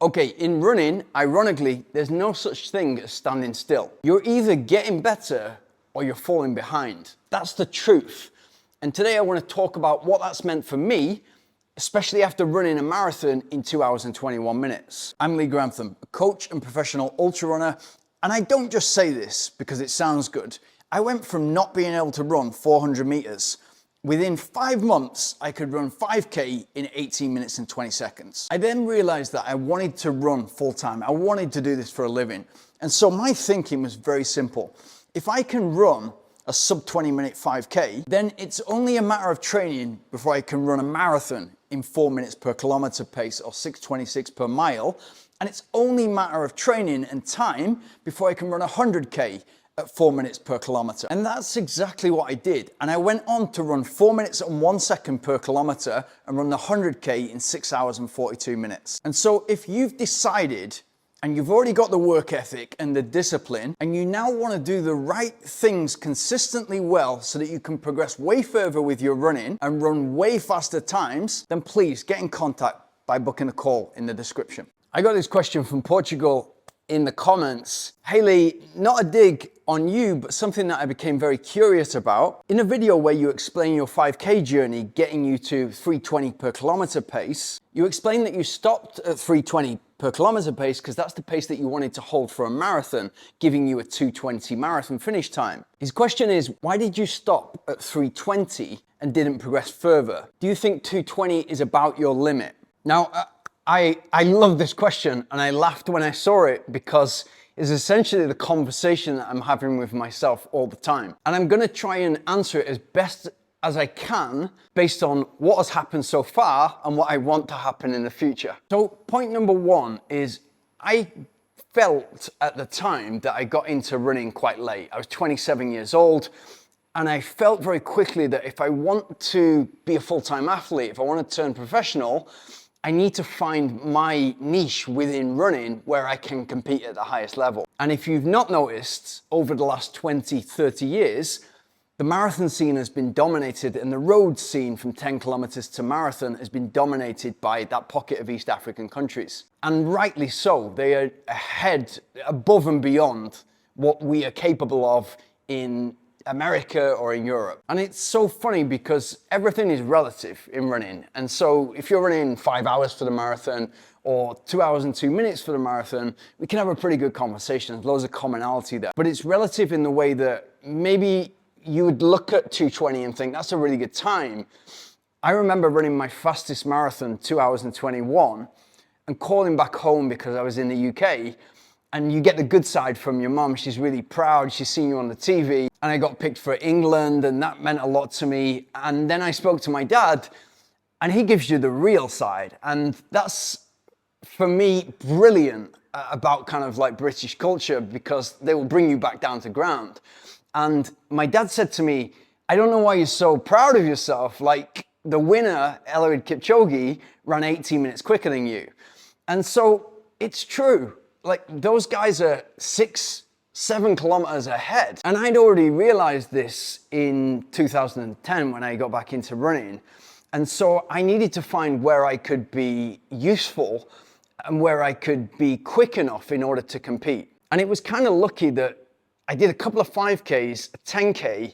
Okay, in running, ironically, there's no such thing as standing still. You're either getting better or you're falling behind. That's the truth. And today I want to talk about what that's meant for me, especially after running a marathon in 2 hours and 21 minutes. I'm Grantham, a coach and professional ultra runner, and I don't just say this because it sounds good. I went from not being able to run 400 meters. Within 5 months, I could run 5K in 18 minutes and 20 seconds. I then realized that I wanted to run full time. I wanted to do this for a living. And so my thinking was very simple. If I can run a sub 20 minute 5K, then it's only a matter of training before I can run a marathon in 4 minutes per kilometer pace or 6:26 per mile. And it's only a matter of training and time before I can run 100K at 4 minutes per kilometer. And that's exactly what I did. And I went on to run 4 minutes and 1 second per kilometer and run the 100K in 6 hours and 42 minutes. And so if you've decided and you've already got the work ethic and the discipline, and you now want to do the right things consistently well so that you can progress way further with your running and run way faster times, then please get in contact by booking a call in the description. I got this question from Portugal in the comments. Hey Lee, not a dig on you, but something that I became very curious about. In a video where you explain your 5K journey getting you to 320 per kilometer pace, you explained that you stopped at 320 per kilometer pace because that's the pace that you wanted to hold for a marathon, giving you a 2:20 marathon finish time. His question is, why did you stop at 320 and didn't progress further? Do you think 220 is about your limit? Now, I love this question and I laughed when I saw it because it's essentially the conversation that I'm having with myself all the time. And I'm gonna try and answer it as best as I can based on what has happened so far and what I want to happen in the future. So point number one is I felt at the time that I got into running quite late. I was 27 years old and I felt very quickly that if I want to be a full-time athlete, if I want to turn professional, I need to find my niche within running where I can compete at the highest level. And if you've not noticed, over the last 20, 30 years, the marathon scene has been dominated and the road scene from 10 kilometers to marathon has been dominated by that pocket of East African countries. And rightly so, they are ahead, above and beyond what we are capable of in America or in Europe. And it's so funny because everything is relative in running. And so if you're running 5 hours for the marathon or 2 hours and 2 minutes for the marathon, we can have a pretty good conversation. There's loads of commonality there. But it's relative in the way that maybe you would look at 2:20 and think that's a really good time. I remember running my fastest marathon, 2 hours and 21, and calling back home because I was in the UK. And you get the good side from your mum. She's really proud. She's seen you on the TV. And I got picked for England and that meant a lot to me. And then I spoke to my dad and he gives you the real side. And that's, for me, brilliant about kind of like British culture because they will bring you back down to ground. And my dad said to me, I don't know why you're so proud of yourself. Like the winner, Eliud Kipchoge, ran 18 minutes quicker than you. And so it's true. Like those guys are 6, 7 kilometers ahead. And I'd already realized this in 2010 when I got back into running. And so I needed to find where I could be useful and where I could be quick enough in order to compete. And it was kind of lucky that I did a couple of 5Ks, a 10K,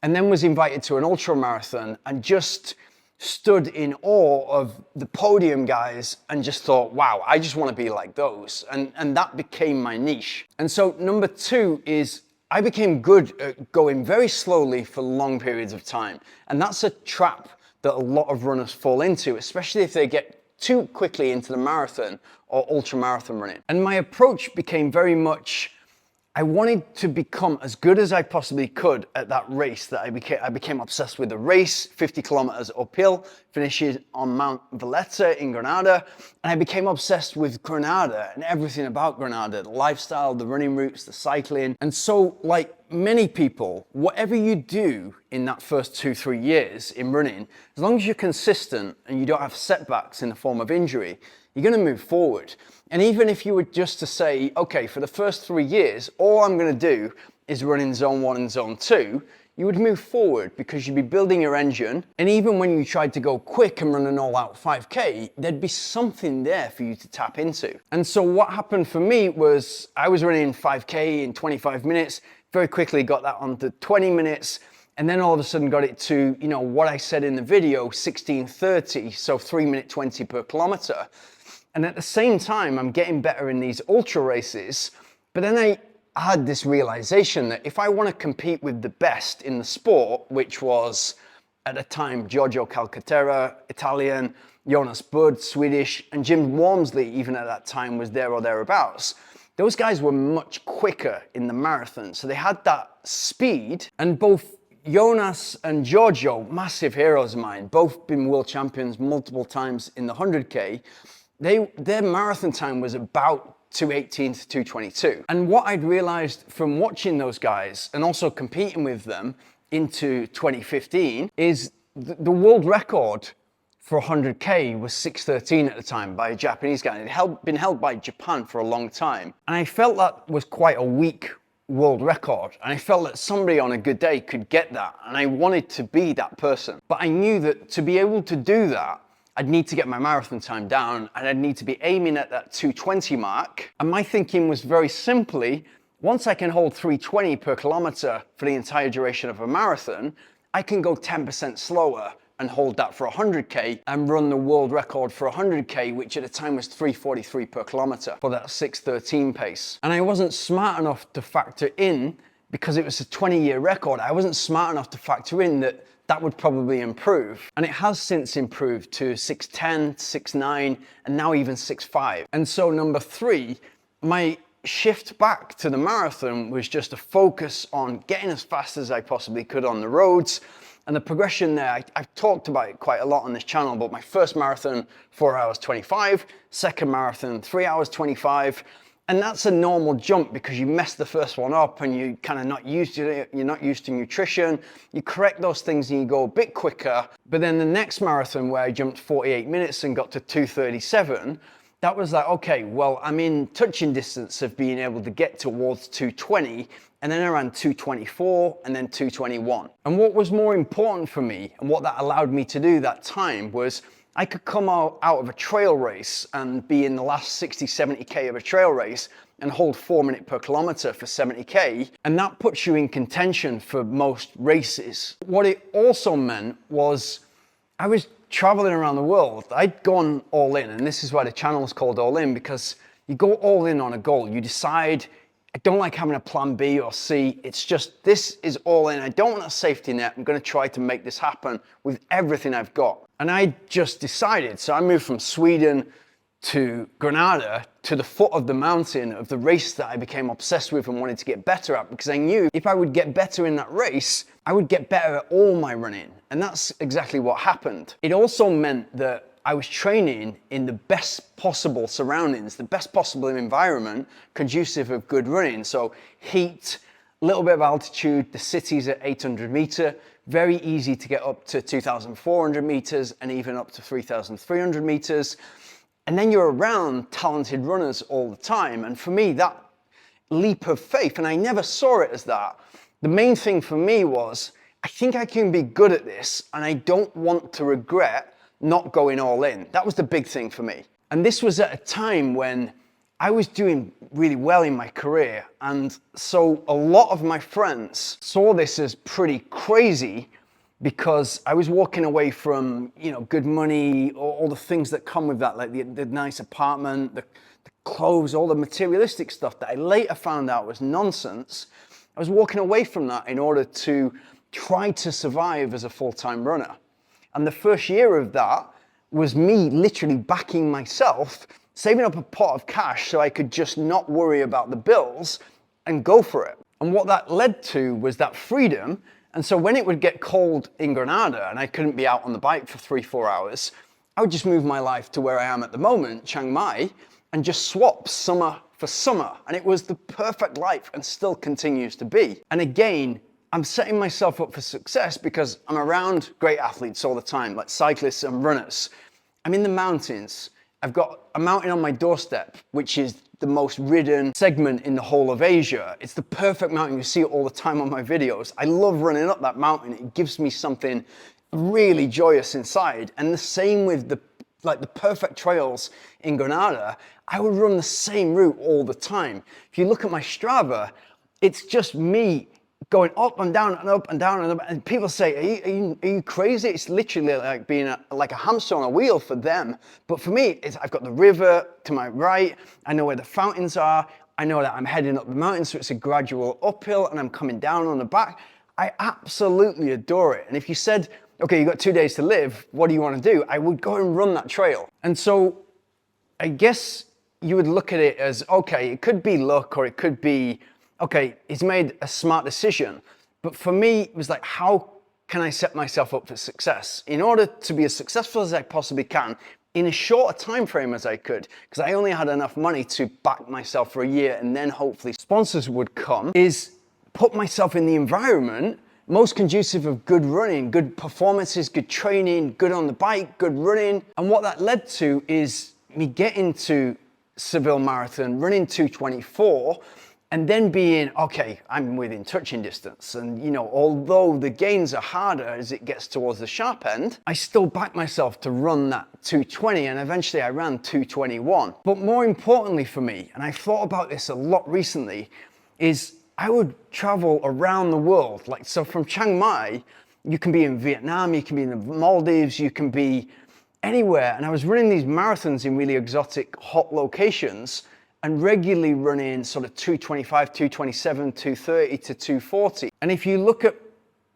and then was invited to an ultra marathon and just stood in awe of the podium guys and just thought, wow, I just want to be like those. And that became my niche. And so number two is I became good at going very slowly for long periods of time. And that's a trap that a lot of runners fall into, especially if they get too quickly into the marathon or ultra marathon running. And my approach became very much, I wanted to become as good as I possibly could at that race that I became obsessed with the race, 50 kilometers uphill, finishing on Mount Valletta in Granada. And I became obsessed with Granada and everything about Granada, the lifestyle, the running routes, the cycling. And so like many people, whatever you do in that first 2-3 years in running, as long as you're consistent and you don't have setbacks in the form of injury, you're going to move forward. And even if you were just to say, okay, for the first 3 years, all I'm going to do is run in zone 1 and zone 2, you would move forward because you'd be building your engine. And even when you tried to go quick and run an all-out 5K, there'd be something there for you to tap into. And so what happened for me was I was running 5K in 25 minutes, very quickly got that onto 20 minutes, and then all of a sudden got it to, what I said in the video, 16:30, so 3:20 per kilometer. And at the same time, I'm getting better in these ultra races, but then I had this realization that if I want to compete with the best in the sport, which was at the time Giorgio Calcaterra, Italian, Jonas Budd, Swedish, and Jim Walmsley even at that time was there or thereabouts. Those guys were much quicker in the marathon, so they had that speed. And both Jonas and Giorgio, massive heroes of mine, both been world champions multiple times in the 100K, their marathon time was about 2:18 to 2:22. And what I'd realized from watching those guys and also competing with them into 2015 is the world record for 100K was 6:13 at the time by a Japanese guy. It had been held by Japan for a long time. And I felt that was quite a weak world record. And I felt that somebody on a good day could get that. And I wanted to be that person. But I knew that to be able to do that, I'd need to get my marathon time down and I'd need to be aiming at that 2:20 mark. And my thinking was very simply, once I can hold 3:20 per kilometer for the entire duration of a marathon, I can go 10% slower and hold that for 100K and run the world record for 100K, which at the time was 3:43 per kilometer for that 6:13 pace. And I wasn't smart enough to factor in, because it was a 20-year record, I wasn't smart enough to factor in that would probably improve. And it has since improved to 6:10, 6:9, and now even 6:5. And so number 3, my shift back to the marathon was just to focus on getting as fast as I possibly could on the roads. And the progression there, I've talked about it quite a lot on this channel, but my first marathon, 4 hours 25, second marathon, 3 hours 25. And that's a normal jump because you mess the first one up and you're kind of not used to it, you're not used to nutrition. You correct those things and you go a bit quicker. But then the next marathon where I jumped 48 minutes and got to 2:37, that was like, okay, well, I'm in touching distance of being able to get towards 2:20, and then I ran 2:24 and then 2:21. And what was more important for me and what that allowed me to do that time was I could come out of a trail race and be in the last 60, 70K of a trail race and hold 4 minutes per kilometer for 70K. And that puts you in contention for most races. What it also meant was I was traveling around the world. I'd gone all in, and this is why the channel is called All In, because you go all in on a goal. You decide, I don't like having a plan B or C. It's just, this is all in. I don't want a safety net. I'm going to try to make this happen with everything I've got. And I just decided, so I moved from Sweden to Granada to the foot of the mountain of the race that I became obsessed with and wanted to get better at, because I knew if I would get better in that race, I would get better at all my running. And that's exactly what happened. It also meant that I was training in the best possible surroundings, the best possible environment conducive of good running. So heat, a little bit of altitude, the city's at 800 meter, very easy to get up to 2,400 meters and even up to 3,300 meters. And then you're around talented runners all the time. And for me, that leap of faith, and I never saw it as that. The main thing for me was, I think I can be good at this and I don't want to regret not going all in. That was the big thing for me. And this was at a time when I was doing really well in my career. And so a lot of my friends saw this as pretty crazy because I was walking away from, good money, all the things that come with that, like the nice apartment, the clothes, all the materialistic stuff that I later found out was nonsense. I was walking away from that in order to try to survive as a full-time runner. And the first year of that was me literally backing myself, saving up a pot of cash so I could just not worry about the bills and go for it. And what that led to was that freedom. And so when it would get cold in Granada and I couldn't be out on the bike for 3-4 hours, I would just move my life to where I am at the moment, Chiang Mai, and just swap summer for summer. And it was the perfect life and still continues to be. And again, I'm setting myself up for success because I'm around great athletes all the time, like cyclists and runners. I'm in the mountains. I've got a mountain on my doorstep, which is the most ridden segment in the whole of Asia. It's the perfect mountain. You see it all the time on my videos. I love running up that mountain. It gives me something really joyous inside. And the same with the perfect trails in Granada. I would run the same route all the time. If you look at my Strava, it's just me going up and down and up and down and up. And people say, are you crazy? It's literally like being like a hamster on a wheel for them. But for me, I've got the river to my right. I know where the fountains are. I know that I'm heading up the mountain, so it's a gradual uphill and I'm coming down on the back. I absolutely adore it. And if you said, okay, you've got 2 days to live, what do you want to do? I would go and run that trail. And so I guess you would look at it as, okay, it could be luck, or it could be, okay, he's made a smart decision. But for me, it was like, how can I set myself up for success? In order to be as successful as I possibly can, in as short a time frame as I could, because I only had enough money to back myself for a year and then hopefully sponsors would come, is put myself in the environment most conducive of good running, good performances, good training, good on the bike, good running. And what that led to is me getting to Seville Marathon, running 2:24, and then being, okay, I'm within touching distance. And you know, although the gains are harder as it gets towards the sharp end, I still backed myself to run that 2:20, and eventually I ran 2:21. But more importantly for me, and I've thought about this a lot recently, is I would travel around the world. Like, so from Chiang Mai, you can be in Vietnam, you can be in the Maldives, you can be anywhere. And I was running these marathons in really exotic, hot locations and regularly running sort of 2:25, 2:27, 2:30 to 2:40. And if you look at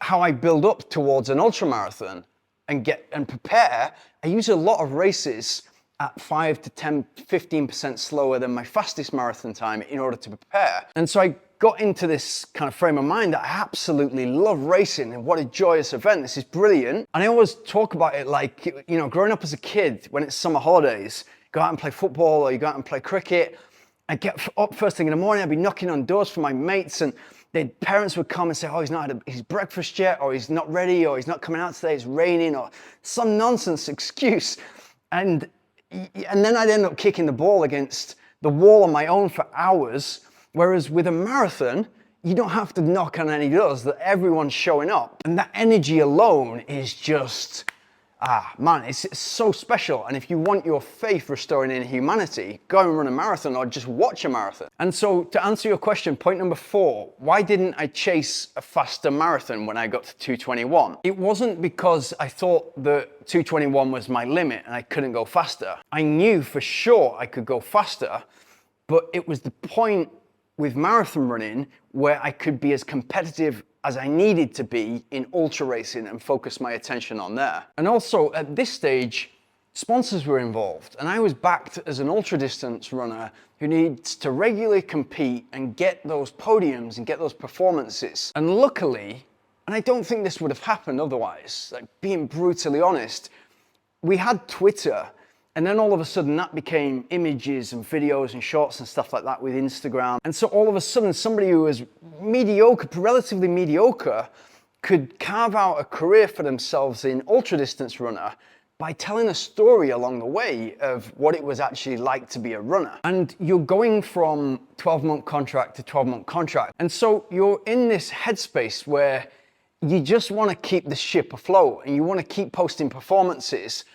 how I build up towards an ultra marathon and prepare, I use a lot of races at 5 to 10, 15% slower than my fastest marathon time in order to prepare. And so I got into this kind of frame of mind that I absolutely love racing, and what a joyous event. This is brilliant. And I always talk about it like, you know, growing up as a kid, when it's summer holidays, go out and play football or you go out and play cricket. I'd get up first thing in the morning, I'd be knocking on doors for my mates, and their parents would come and say, oh, he's not had his breakfast yet, or he's not ready, or he's not coming out today, it's raining, or some nonsense excuse. And then I'd end up kicking the ball against the wall on my own for hours. Whereas with a marathon, you don't have to knock on any doors, that everyone's showing up. And that energy alone is just, man, it's so special. And if you want your faith restoring in humanity, go and run a marathon or just watch a marathon. And so to answer your question, point number 4, why didn't I chase a faster marathon when I got to 2:21? It wasn't because I thought that 2:21 was my limit and I couldn't go faster. I knew for sure I could go faster, but it was the point with marathon running where I could be as competitive as I needed to be in ultra racing and focus my attention on there. And also at this stage, sponsors were involved, and I was backed as an ultra distance runner who needs to regularly compete and get those podiums and get those performances. And luckily, and I don't think this would have happened otherwise, like being brutally honest, we had Twitter. And then all of a sudden that became images and videos and shorts and stuff like that with Instagram. And so all of a sudden somebody who was mediocre, relatively mediocre, could carve out a career for themselves in ultra distance runner by telling a story along the way of what it was actually like to be a runner. And you're going from 12-month contract to 12-month contract. And so you're in this headspace where you just want to keep the ship afloat and you want to keep posting performances.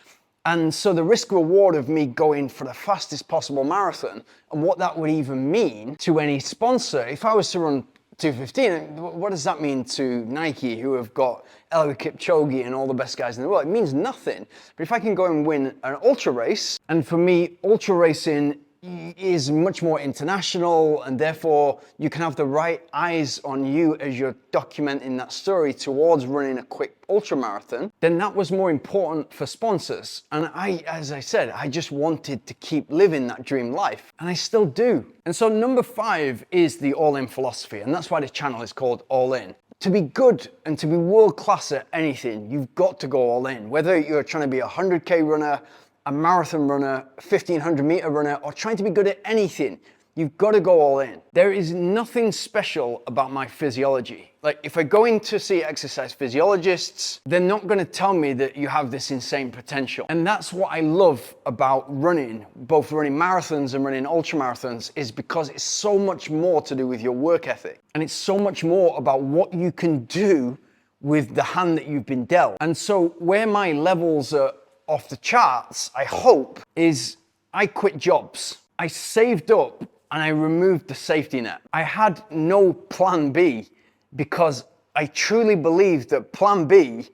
And so the risk reward of me going for the fastest possible marathon and what that would even mean to any sponsor, if I was to run 2:15, what does that mean to Nike, who have got Eliud Kipchoge and all the best guys in the world? It means nothing. But if I can go and win an ultra race, and for me, ultra racing is much more international, and therefore you can have the right eyes on you as you're documenting that story towards running a quick ultra marathon, then that was more important for sponsors. And as I said, I just wanted to keep living that dream life, and I still do. And so number 5 is the all-in philosophy, and that's why the channel is called All In. To be good and to be world class at anything, you've got to go all in. Whether you're trying to be a 100K runner, a marathon runner, 1500 meter runner, or trying to be good at anything, You've got to go all in. There is nothing special about my physiology. Like if I go in to see exercise physiologists, they're not going to tell me that you have this insane potential. And that's what I love about running, both running marathons and running ultramarathons, is because it's so much more to do with your work ethic. And it's so much more about what you can do with the hand that you've been dealt. And so where my levels are off the charts, I hope, is I quit jobs. I saved up and I removed the safety net. I had no plan B because I truly believe that plan B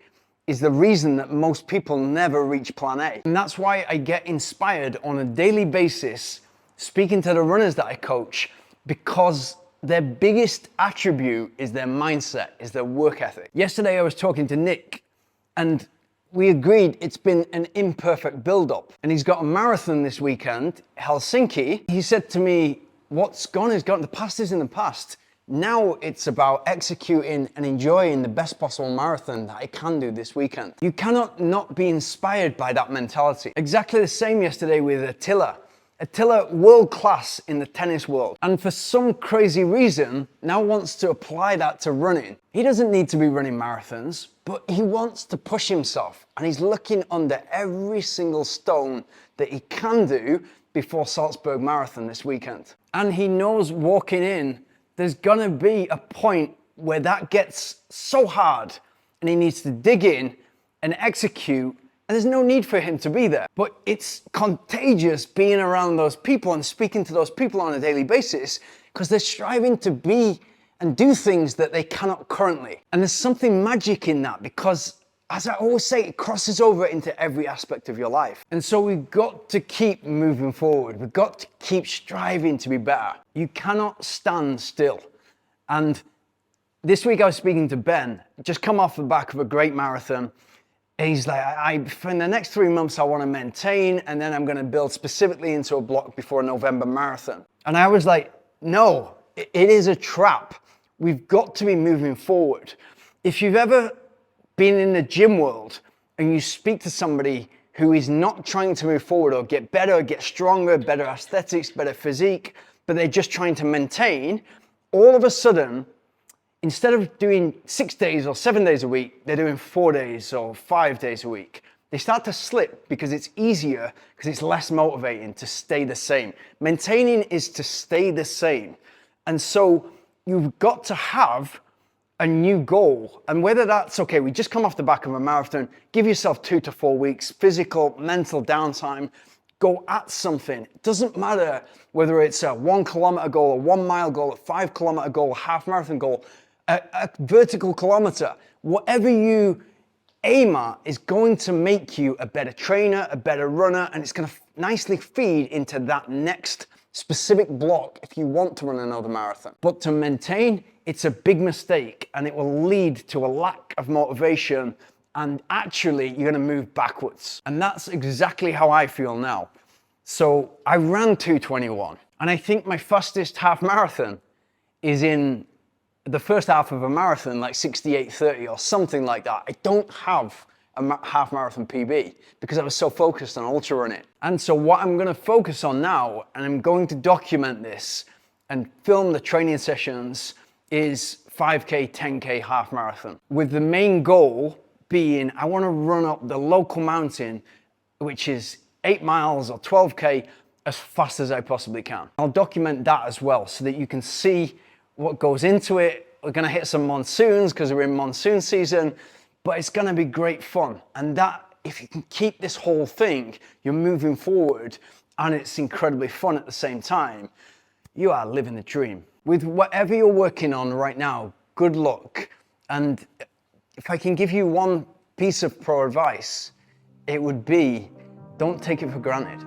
is the reason that most people never reach plan A. And that's why I get inspired on a daily basis speaking to the runners that I coach, because their biggest attribute is their mindset, is their work ethic. Yesterday I was talking to Nick and we agreed it's been an imperfect build-up. And he's got a marathon this weekend, Helsinki. He said to me, what's gone is gone, the past is in the past. Now it's about executing and enjoying the best possible marathon that I can do this weekend. You cannot not be inspired by that mentality. Exactly the same yesterday with Attila. Attila, world class in the tennis world, and for some crazy reason now wants to apply that to running. He doesn't need to be running marathons, but he wants to push himself, and he's looking under every single stone that he can do before Salzburg Marathon this weekend. And he knows walking in, there's gonna be a point where that gets so hard and he needs to dig in and execute. And there's no need for him to be there. But it's contagious being around those people and speaking to those people on a daily basis, because they're striving to be and do things that they cannot currently. And there's something magic in that, because as I always say, it crosses over into every aspect of your life. And so we've got to keep moving forward. We've got to keep striving to be better. You cannot stand still. And this week I was speaking to Ben, just come off the back of a great marathon. He's like, for the next 3 months, I want to maintain, and then I'm going to build specifically into a block before a November marathon. And I was like, no, it is a trap. We've got to be moving forward. If you've ever been in the gym world and you speak to somebody who is not trying to move forward or get better, get stronger, better aesthetics, better physique, but they're just trying to maintain, all of a sudden, instead of doing 6 days or 7 days a week, they're doing 4 days or 5 days a week. They start to slip because it's easier, because it's less motivating to stay the same. Maintaining is to stay the same. And so you've got to have a new goal. And whether that's, okay, we just come off the back of a marathon, give yourself 2 to 4 weeks, physical, mental downtime, go at something. It doesn't matter whether it's a 1 kilometer goal, a 1 mile goal, a 5 kilometer goal, a half marathon goal, a vertical kilometer. Whatever you aim at is going to make you a better trainer, a better runner, and it's going to nicely feed into that next specific block if you want to run another marathon. But to maintain, it's a big mistake, and it will lead to a lack of motivation, and actually you're going to move backwards. And that's exactly how I feel now. So I ran 2:21, and I think my fastest half marathon is in the first half of a marathon, like 68:30 or something like that. I don't have a half marathon PB because I was so focused on ultra running. And so what I'm going to focus on now, and I'm going to document this and film the training sessions, is 5K, 10K half marathon, with the main goal being I want to run up the local mountain, which is 8 miles or 12K, as fast as I possibly can. I'll document that as well so that you can see what goes into it. We're going to hit some monsoons because we're in monsoon season, but it's going to be great fun. And that, if you can keep this whole thing, you're moving forward and it's incredibly fun at the same time, you are living the dream. With whatever you're working on right now, good luck. And if I can give you one piece of pro advice, it would be, don't take it for granted.